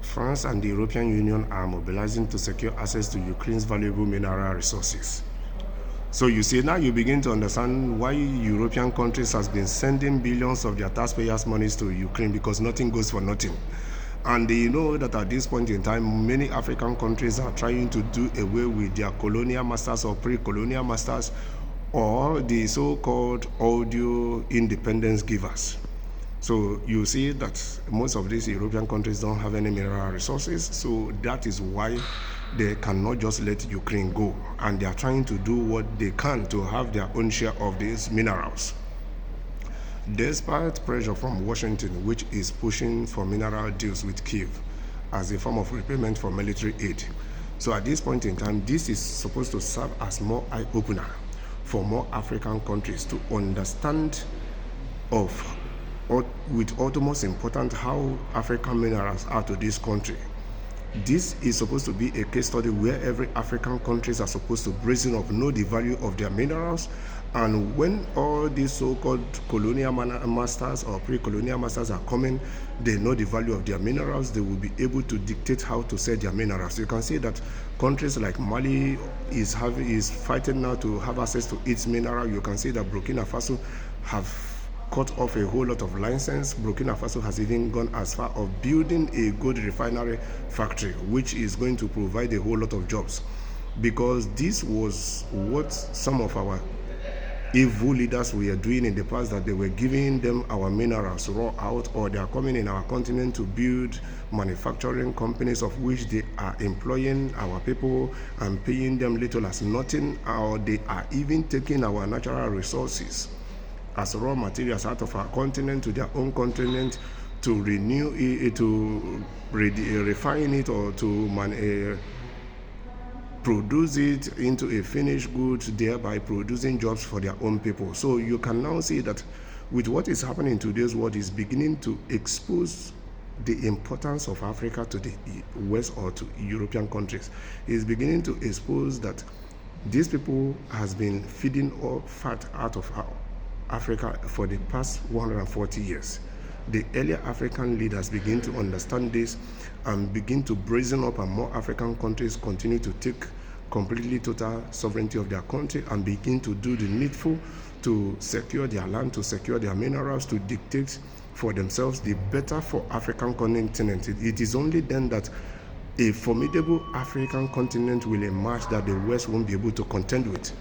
France and the European Union are mobilizing to secure access to Ukraine's valuable mineral resources. So you see, now you begin to understand why European countries has been sending billions of their taxpayers' monies to Ukraine, because nothing goes for nothing. And they know that at this point in time, many African countries are trying to do away with their colonial masters or pre-colonial masters, or the so-called audio independence givers. So you see that most of these European countries don't have any mineral resources, so that is why they cannot just let Ukraine go, and they are trying to do what they can to have their own share of these minerals. Despite pressure from Washington, which is pushing for mineral deals with Kyiv as a form of repayment for military aid. So at this point in time, this is supposed to serve as more eye-opener for more African countries to understand with utmost importance how African minerals are to this country. This is supposed to be a case study where every African countries are supposed to brazen up, know the value of their minerals, and when all these so-called colonial masters or pre-colonial masters are coming, they know the value of their minerals, they will be able to dictate how to sell their minerals. You can see that countries like Mali is fighting now to have access to its mineral. You can see that Burkina Faso have cut off a whole lot of license. Burkina Faso has even gone as far of building a gold refinery factory, which is going to provide a whole lot of jobs, because this was what some of our evil leaders were doing in the past, that they were giving them our minerals raw out, or they are coming in our continent to build manufacturing companies of which they are employing our people and paying them little as nothing, or they are even taking our natural resources as raw materials out of our continent to their own continent to renew it, to refine it, or to produce it into a finished good, thereby producing jobs for their own people. So you can now see that with what is happening in today's world is beginning to expose the importance of Africa to the West or to European countries. Is beginning to expose that these people has been feeding all fat out of Africa for the past 140 years. The earlier African leaders begin to understand this and begin to brazen up, and more African countries continue to take completely total sovereignty of their country and begin to do the needful to secure their land, to secure their minerals, to dictate for themselves the better for African continent. It is only then that a formidable African continent will emerge that the West won't be able to contend with.